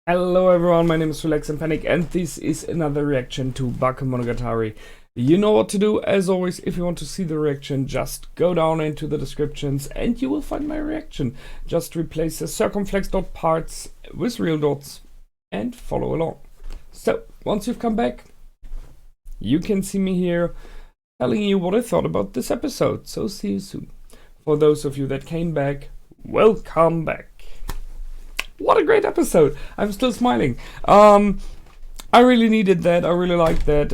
Hello everyone, my name is Relax and Panic, and this is another reaction to Bakemonogatari. You know what to do. As always, if you want to see the reaction, just go down into the descriptions and you will find my reaction. Just replace the circumflex dot parts with real dots and follow along. So, once you've come back, you can see me here telling you what I thought about this episode. So see you soon. For those of you that came back, welcome back. What a great episode! I'm still smiling. I really needed that. I really liked that.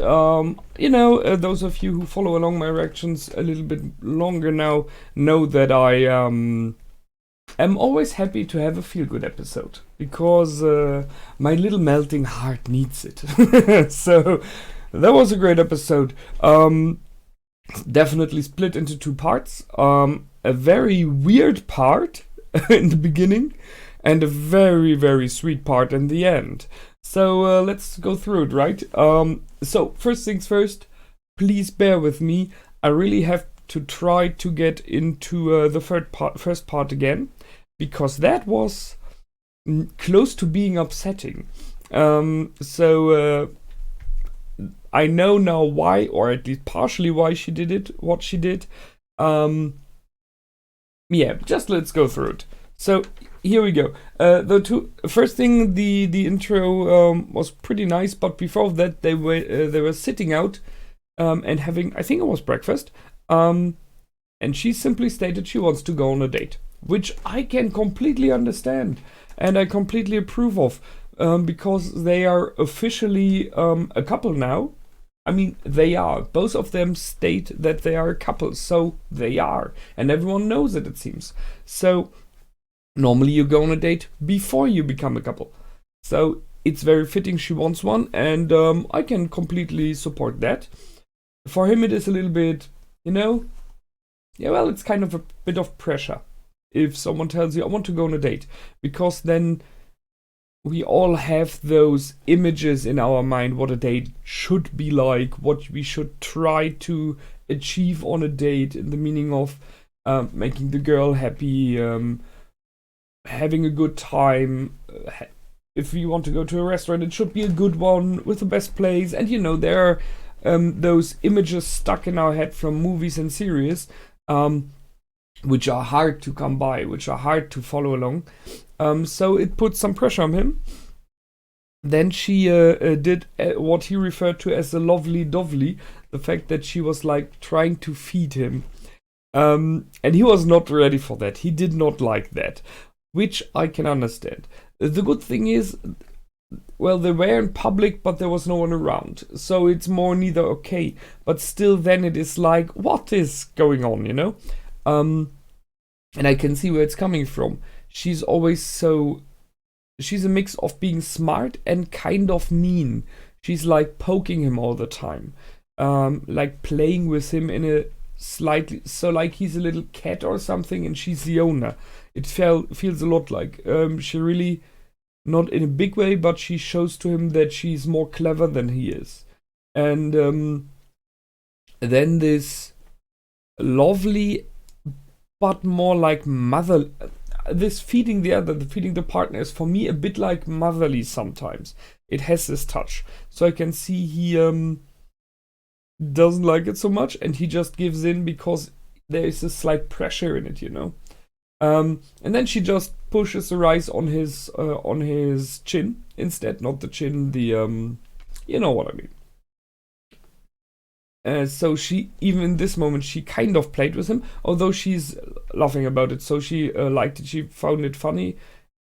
Those of you who follow along my reactions a little bit longer now know that I am always happy to have a feel-good episode because my little melting heart needs it. So that was a great episode. Definitely split into two parts. A very weird part in the beginning. And a very, very sweet part in the end. So let's go through it, right? So first things first, please bear with me. I really have to try to get into the first part again, because that was close to being upsetting. I know now why, or at least partially why she did it, what she did. Yeah, just let's go through it. So here we go. First thing, the intro was pretty nice, but before that they were sitting out and having, I think it was breakfast, and she simply stated she wants to go on a date, which I can completely understand and I completely approve of, because they are officially a couple now. I mean, they are. Both of them state that they are a couple, so they are, and everyone knows it seems. So normally you go on a date before you become a couple. So it's very fitting she wants one, and I can completely support that. For him it is a little bit, yeah, well, it's kind of a bit of pressure if someone tells you, I want to go on a date, because then we all have those images in our mind what a date should be like, what we should try to achieve on a date, in the meaning of making the girl happy, having a good time. If you want to go to a restaurant, it should be a good one with the best place. And there are those images stuck in our head from movies and series, which are hard to come by, which are hard to follow along. So it put some pressure on him. Then she did what he referred to as a lovely dovely, the fact that she was like trying to feed him. And he was not ready for that. He did not like that, which I can understand. The good thing is, well, they were in public, but there was no one around. So it's more neither okay. But still, then it is like, what is going on, And I can see where it's coming from. She's always she's a mix of being smart and kind of mean. She's like poking him all the time. Like playing with him in a slightly, so like he's a little cat or something and she's the owner. It feels a lot like she really, not in a big way, but she shows to him that she's more clever than he is. And then this lovely, but more like mother, this feeding the partner is for me a bit like motherly sometimes. It has this touch. So I can see he doesn't like it so much, and he just gives in because there is a slight pressure in it, and then she just pushes the rice on his chin instead, not the chin, the you know what I mean. So she, even in this moment, she kind of played with him, although she's laughing about it. So she liked it, she found it funny,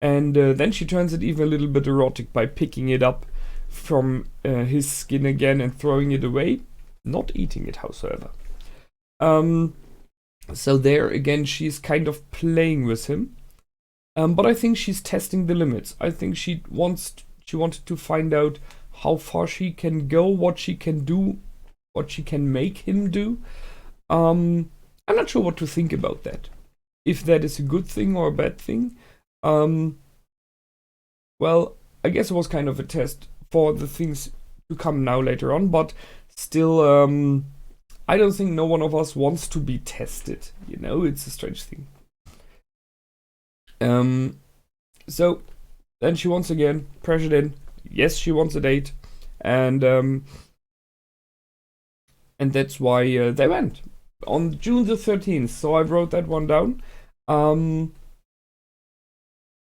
and then she turns it even a little bit erotic by picking it up from his skin again and throwing it away, not eating it, howsoever. So there again, she's kind of playing with him, but I think she's testing the limits. I think she wanted to find out how far she can go, what she can do, what she can make him do. I'm not sure what to think about that. If that is a good thing or a bad thing. Well, I guess it was kind of a test for the things to come now later on, but still, I don't think no one of us wants to be tested. It's a strange thing. So Then she once again pressured in. Yes, she wants a date, and that's why they went on June the 13th. So I wrote that one down. And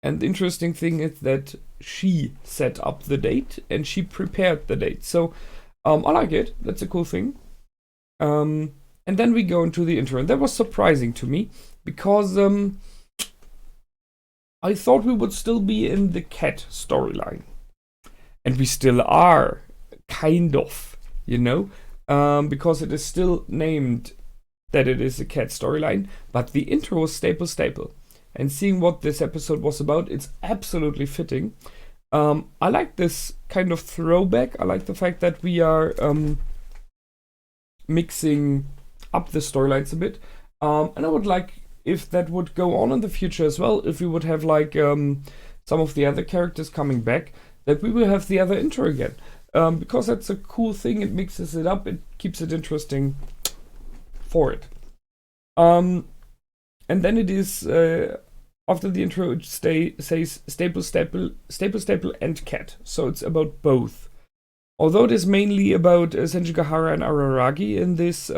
the interesting thing is that she set up the date and she prepared the date. So I like it. That's a cool thing. And then we go into the intro, and that was surprising to me because I thought we would still be in the cat storyline, and we still are, kind of, because it is still named that it is a cat storyline. But the intro was staple, and seeing what this episode was about, it's absolutely fitting. I like this kind of throwback. I like the fact that we are mixing up the storylines a bit, and I would like if that would go on in the future as well, if we would have like some of the other characters coming back, that we will have the other intro again, because that's a cool thing. It mixes it up, it keeps it interesting for it. And then it is after the intro it says staple and cat, so it's about both. Although it is mainly about Senjigahara and Araragi in this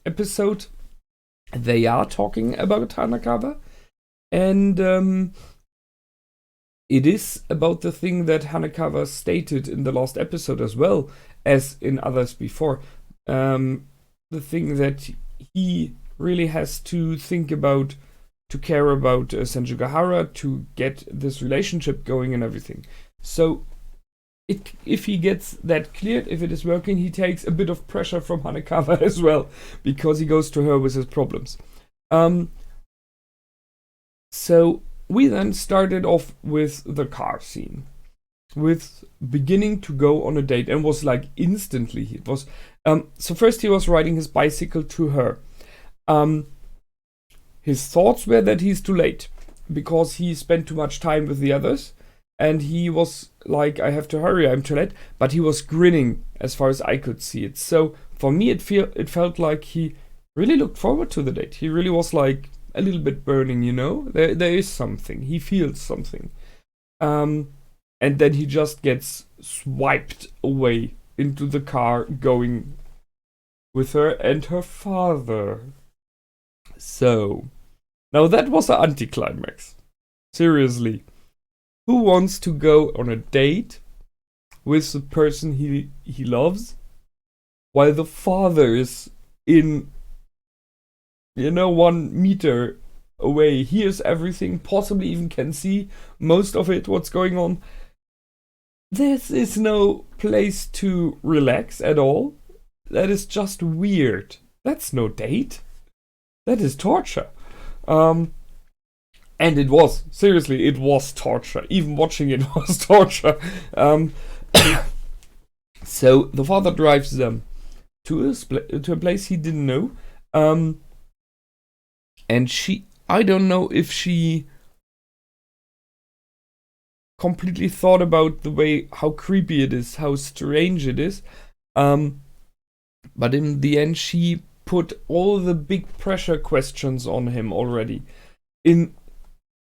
episode, they are talking about Hanakawa, and it is about the thing that Hanakawa stated in the last episode as well as in others before. The thing that he really has to think about, to care about Senjigahara, to get this relationship going and everything. So if he gets that cleared, if it is working, he takes a bit of pressure from Hanakawa as well, because he goes to her with his problems. So we then started off with the car scene, with beginning to go on a date, and was like instantly. It was so first he was riding his bicycle to her. His thoughts were that he's too late because he spent too much time with the others. And he was like, I have to hurry, I'm too late. But he was grinning as far as I could see it. So for me, it felt like he really looked forward to the date. He really was like a little bit burning, There is something. He feels something. And then he just gets swiped away into the car going with her and her father. So, now that was an anticlimax. Seriously. Who wants to go on a date with the person he loves while the father is in 1 meter away, hears everything, possibly even can see most of it, what's going on? This is no place to relax at all. That is just weird. That's no date. That is torture. And it was. Seriously, it was torture. Even watching it was torture. So the father drives them to a place he didn't know. And I don't know if she completely thought about the way, how creepy it is, how strange it is. But in the end, she put all the big pressure questions on him already.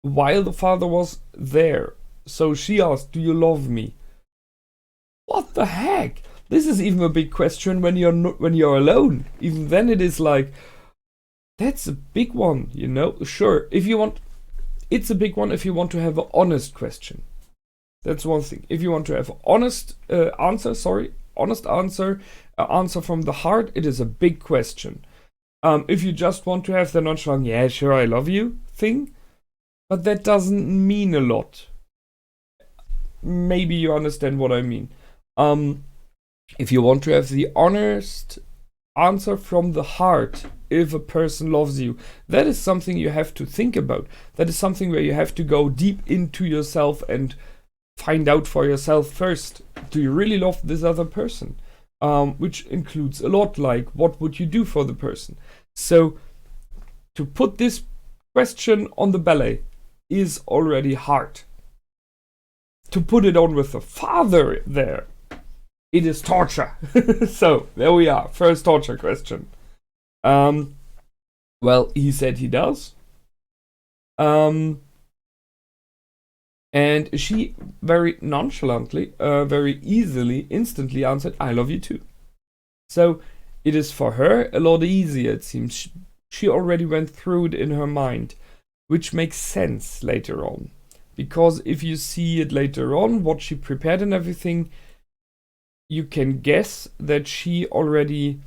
While the father was there. So she asked, do you love me? What the heck? This is even a big question when you're alone. Even then it is like, that's a big one, Sure, if you want, it's a big one if you want to have an honest question. That's one thing. If you want to have an honest answer from the heart, it is a big question. If you just want to have the nonchalant, yeah, sure, I love you thing, but that doesn't mean a lot. Maybe you understand what I mean. If you want to have the honest answer from the heart, if a person loves you, that is something you have to think about. That is something where you have to go deep into yourself and find out for yourself first. Do you really love this other person? Which includes a lot, like what would you do for the person? So to put this question on the ballet is already hard. To put it on with the father there, it is torture. So there we are, first torture question. Well, he said he does. And And she very nonchalantly, very easily, instantly answered, I love you too. So it is for her a lot easier, it seems. She already went through it in her mind, which makes sense later on. Because if you see it later on, what she prepared and everything, you can guess that she already,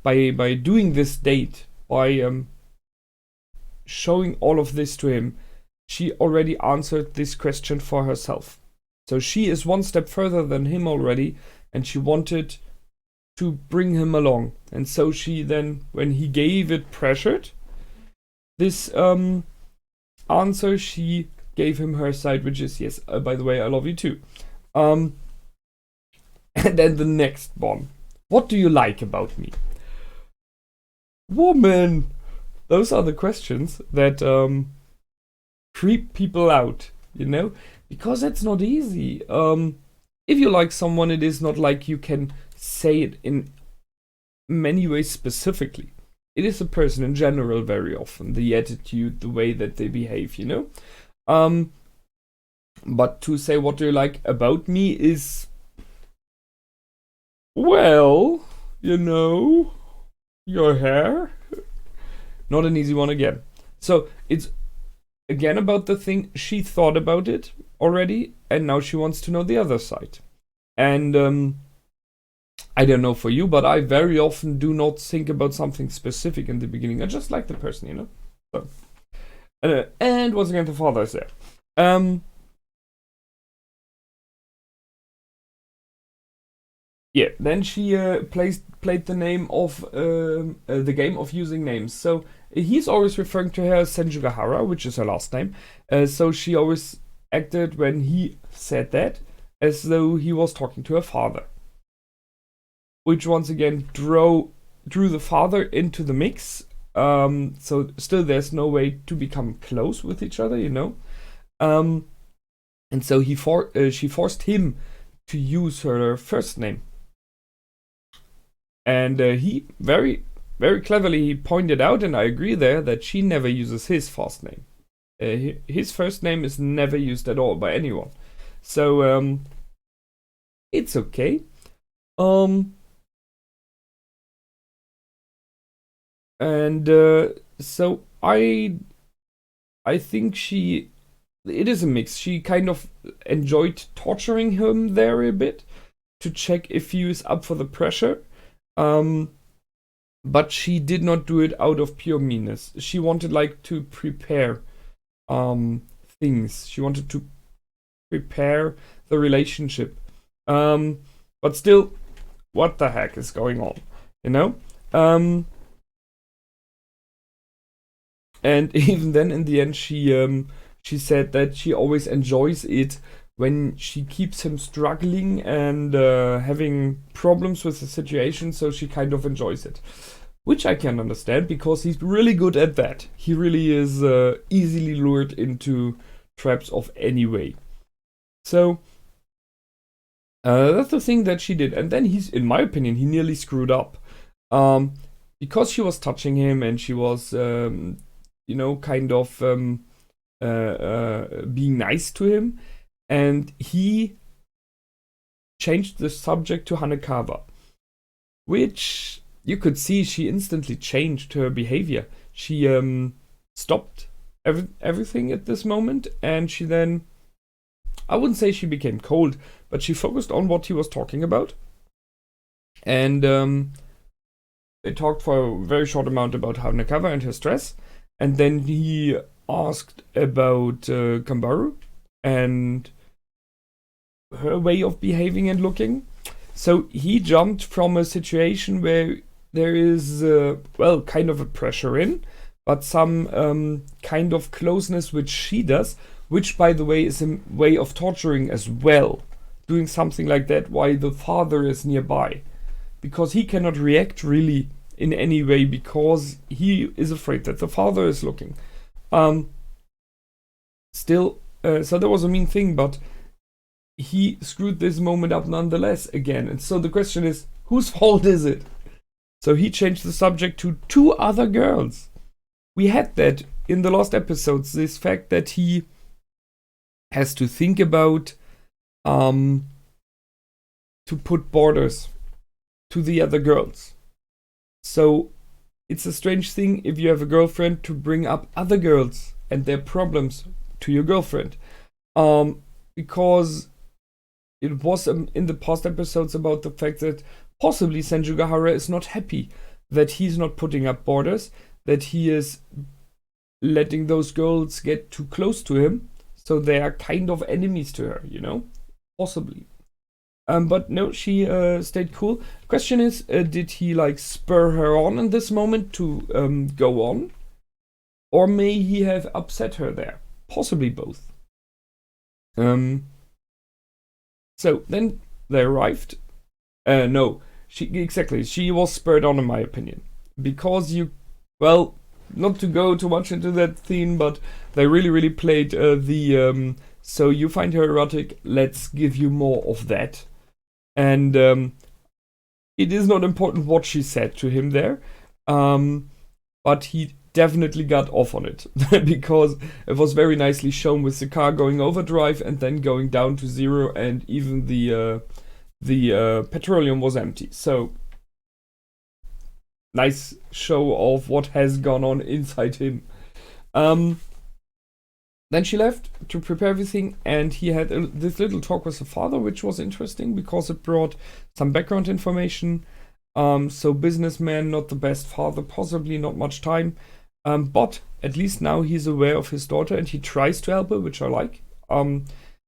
by doing this date, by showing all of this to him, she already answered this question for herself. So she is one step further than him already, and she wanted to bring him along. And so she then, when he gave it pressured, this answer, she gave him her side, which is, yes, by the way, I love you too. And then the next one. What do you like about me? Woman! Those are the questions that creep people out, you know? Because it's not easy. If you like someone, it is not like you can say it in many ways specifically. It is a person in general very often, the attitude, the way that they behave, you know? But to say what do you like about me is, well, you know, your hair. Not an easy one again. So it's again about the thing, she thought about it already, and now she wants to know the other side. And I don't know for you, but I very often do not think about something specific in the beginning. I just like the person, you know? So, and once again, the father is there. Yeah, then she played the name of the game of using names. So he's always referring to her as Senjugahara, which is her last name. So she always acted when he said that as though he was talking to her father, which once again drew the father into the mix. So still, there's no way to become close with each other, you know. And so she forced him to use her first name. And he very, very cleverly pointed out, and I agree there, that she never uses his first name. His first name is never used at all by anyone. So it's okay. So I think it is a mix. She kind of enjoyed torturing him there a bit to check if he is up for the pressure. But she did not do it out of pure meanness. She wanted to prepare things. She wanted to prepare the relationship. But still, what the heck is going on? You know? And even then, in the end, she said that she always enjoys it when she keeps him struggling and having problems with the situation, so she kind of enjoys it. Which I can understand, because he's really good at that. He really is easily lured into traps of any way. So, that's the thing that she did. And then in my opinion, he nearly screwed up. Because she was touching him and she was, kind of being nice to him. And he changed the subject to Hanekawa, which you could see she instantly changed her behavior. She stopped everything at this moment, and she then, I wouldn't say she became cold, but she focused on what he was talking about. And they talked for a very short amount about Hanekawa and her stress, and then he asked about Kambaru and her way of behaving and looking. So he jumped from a situation where there is, kind of a pressure in, but some kind of closeness which she does, which, by the way, is a way of torturing as well. Doing something like that while the father is nearby. Because he cannot react really in any way because he is afraid that the father is looking. So that was a mean thing, but he screwed this moment up nonetheless again. And so the question is, whose fault is it? So he changed the subject to 2 other girls. We had that in the last episodes, this fact that he has to think about to put borders to the other girls. So it's a strange thing if you have a girlfriend to bring up other girls and their problems to your girlfriend. Because it was in the past episodes about the fact that possibly Senjugahara is not happy that he's not putting up borders, that he is letting those girls get too close to him, so they are kind of enemies to her, you know? Possibly. But no, she stayed cool. Question is, did he like spur her on in this moment to go on? Or may he have upset her there? Possibly both. So then they arrived. No, she was spurred on in my opinion. Because not to go too much into that theme, but they really played so you find her erotic, let's give you more of that. And it is not important what she said to him there, but he definitely got off on it because it was very nicely shown with the car going overdrive and then going down to 0, and even the petroleum was empty. So nice show of what has gone on inside him. Then she left to prepare everything, and he had this little talk with the father, which was interesting because it brought some background information. So businessman, not the best father, possibly not much time. But at least now he's aware of his daughter and he tries to help her, which I like.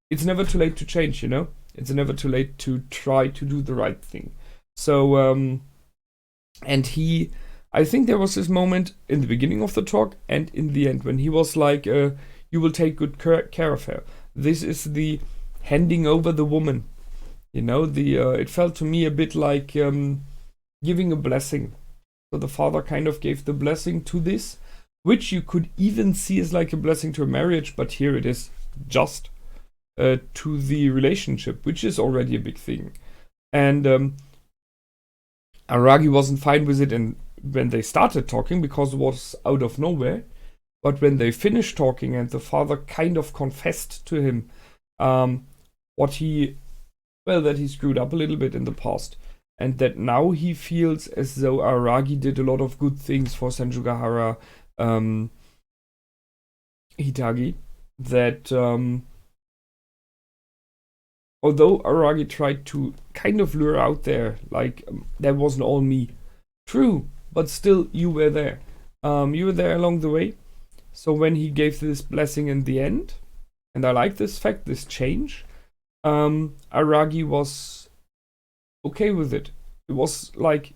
It's never too late to change, you know? It's never too late to try to do the right thing. So, and I think there was this moment in the beginning of the talk and in the end when he was like, you will take good care of her. This is the handing over the woman. You know, it felt to me a bit like giving a blessing. So the father kind of gave the blessing to this, which you could even see as like a blessing to a marriage, but here it is just to the relationship, which is already a big thing. And Aragi wasn't fine with it and when they started talking because it was out of nowhere. But when they finished talking and the father kind of confessed to him that he screwed up a little bit in the past, and that now he feels as though Aragi did a lot of good things for Senjugahara Hitagi, that although Aragi tried to kind of lure out there, like, that wasn't all me. True, but still, you were there. You were there along the way. So when he gave this blessing in the end, and I like this fact, this change, Aragi was okay with it. It was like,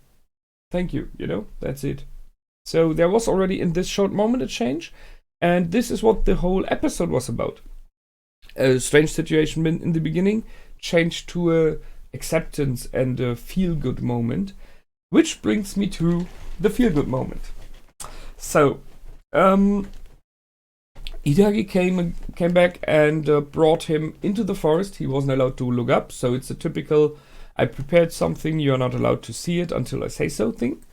thank you, you know, that's it. So there was already in this short moment a change, and this is what the whole episode was about. A strange situation in the beginning, changed to a acceptance and a feel-good moment, which brings me to the feel-good moment. So, Hitagi came back and brought him into the forest. He wasn't allowed to look up, so it's a typical, I prepared something, you're not allowed to see it until I say so thing.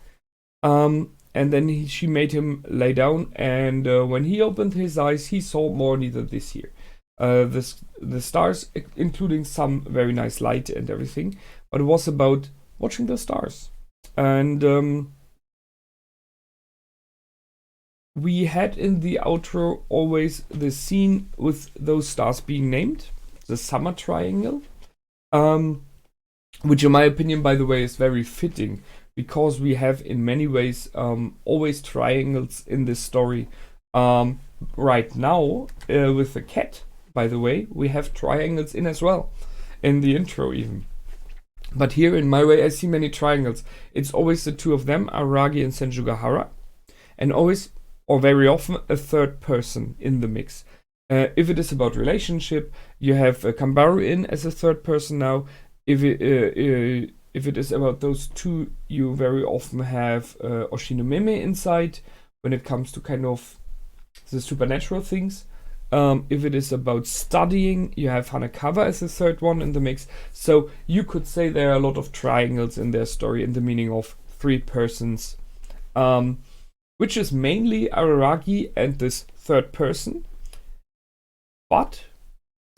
And then she made him lay down, and when he opened his eyes, he saw more neither this year. The stars, including some very nice light and everything, but it was about watching the stars. And we had in the outro always the scene with those stars being named, the summer triangle, which in my opinion, by the way, is very fitting because we have in many ways always triangles in this story. Right now, with the cat, by the way, we have triangles in as well, in the intro even. But here, in my way, I see many triangles. It's always the two of them, Aragi and Senjugahara, and always, or very often, a third person in the mix. If it is about relationship, you have Kambaru in as a third person now. If it is about those two, you very often have Oshinomeme inside when it comes to kind of the supernatural things. If it is about studying, you have Hanakawa as the third one in the mix. So you could say there are a lot of triangles in their story in the meaning of three persons. Which is mainly Araragi and this third person. But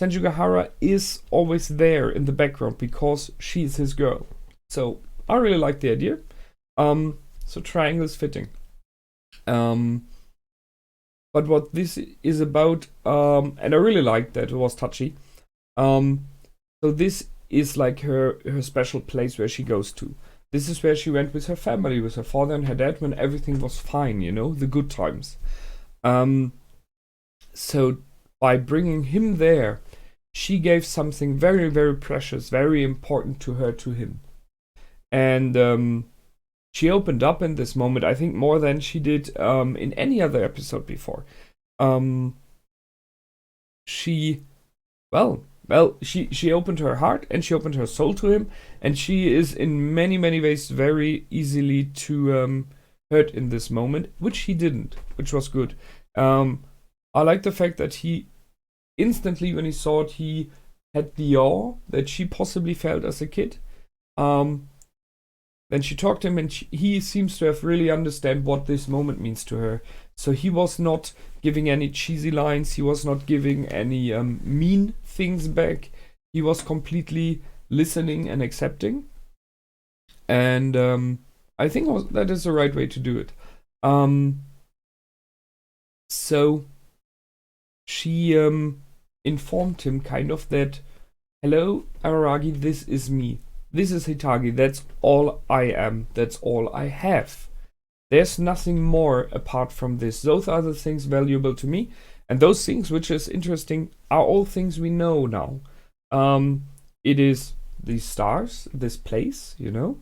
Senjugahara is always there in the background because she's his girl. So I really like the idea. So triangle is fitting. But what this is about, and I really liked that it was touchy. So this is like her special place where she goes to. This is where she went with her family, with her father and her dad, when everything was fine, you know, the good times. So by bringing him there, she gave something very, very precious, very important to her, to him. And she opened up in this moment, I think, more than she did in any other episode before. She opened her heart and she opened her soul to him, and she is in many, many ways very easily to hurt in this moment, which he didn't, which was good. I like the fact that he instantly, when he saw it, he had the awe that she possibly felt as a kid. Then she talked to him, and he seems to have really understand what this moment means to her. So he was not giving any cheesy lines. He was not giving any mean things back. He was completely listening and accepting. And I think that is the right way to do it. So she informed him kind of that, hello, Araragi, this is me. This is Hitagi. That's all I am. That's all I have. There's nothing more apart from this. Those are the things valuable to me. And those things, which is interesting, are all things we know now. It is these stars, this place, you know.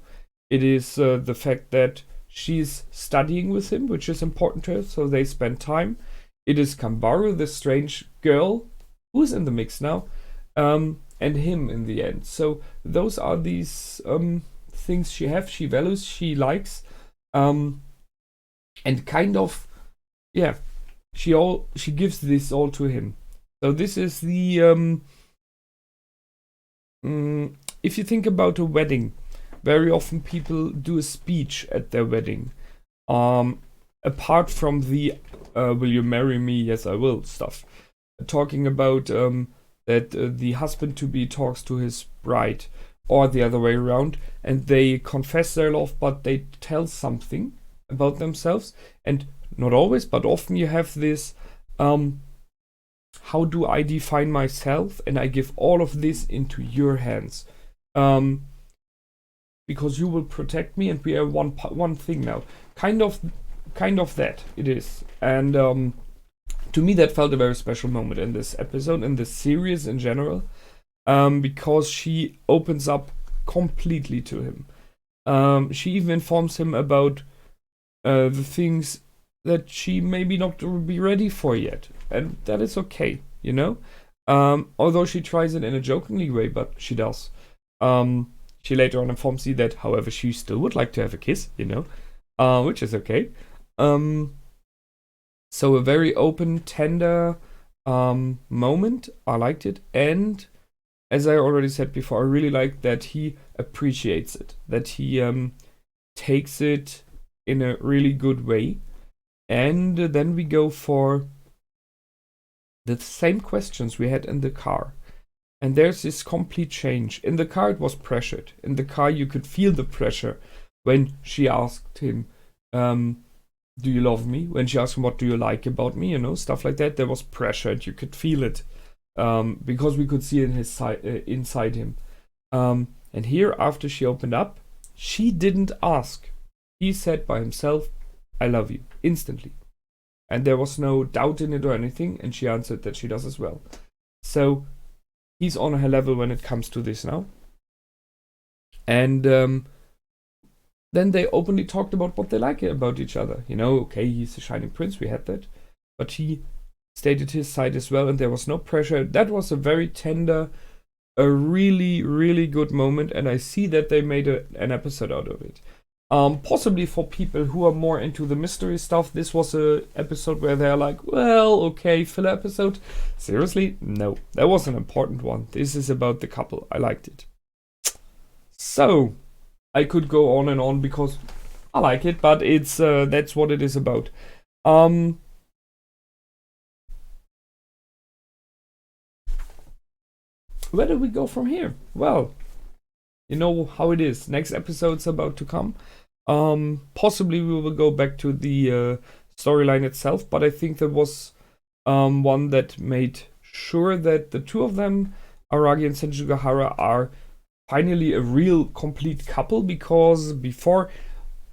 It is the fact that she's studying with him, which is important to her, so they spend time. It is Kambaru, the strange girl, who's in the mix now. And him in the end. So those are these things she values, she likes, and kind of, yeah, she gives this all to him. So this is the if you think about a wedding, very often people do a speech at their wedding. Apart from the "Will you marry me? Yes, I will" stuff, talking about that the husband-to-be talks to his bride, or the other way around, and they confess their love, but they tell something about themselves. And not always, but often you have this, how do I define myself? And I give all of this into your hands. Because you will protect me, and we are one thing now. Kind of that it is. And to me, that felt a very special moment in this episode, in this series in general, because she opens up completely to him. She even informs him about the things that she maybe not be ready for yet, and that is okay, you know. Although she tries it in a jokingly way, but she does. She later on informs you that, however, she still would like to have a kiss, you know, which is okay. So a very open, tender moment. I liked it. And as I already said before, I really like that he appreciates it. That he takes it in a really good way. And then we go for the same questions we had in the car. And there's this complete change. In the car, it was pressured. In the car, you could feel the pressure when she asked him, do you love me? When she asked him, what do you like about me? You know, stuff like that. There was pressure, and you could feel it because we could see in his inside him. And here, after she opened up, she didn't ask. He said by himself, I love you, instantly. And there was no doubt in it or anything, and she answered that she does as well. So he's on her level when it comes to this now. And then they openly talked about what they like about each other. You know, okay, he's a shining prince, we had that. But he stated his side as well, and there was no pressure. That was a very tender, a really, really good moment, and I see that they made an episode out of it. Possibly for people who are more into the mystery stuff, this was a episode where they're like, well, okay, filler episode. Seriously? No, that was an important one. This is about the couple. I liked it. So, I could go on and on because I like it, but it's that's what it is about. where do we go from here? Well, you know how it is. Next episode's about to come. Possibly we will go back to the storyline itself, but I think there was one that made sure that the two of them, Aragi and Senjugahara, are finally a real complete couple, because before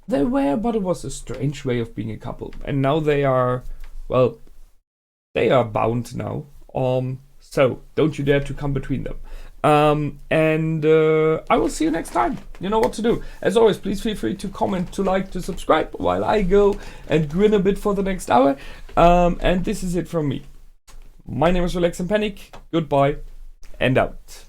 they were, but it was a strange way of being a couple. And now they are, well, they are bound now. So don't you dare to come between them. And I will see you next time. You know what to do. As always, please feel free to comment, to like, to subscribe while I go and grin a bit for the next hour. And this is it from me. My name is Relax and Panic. Goodbye and out.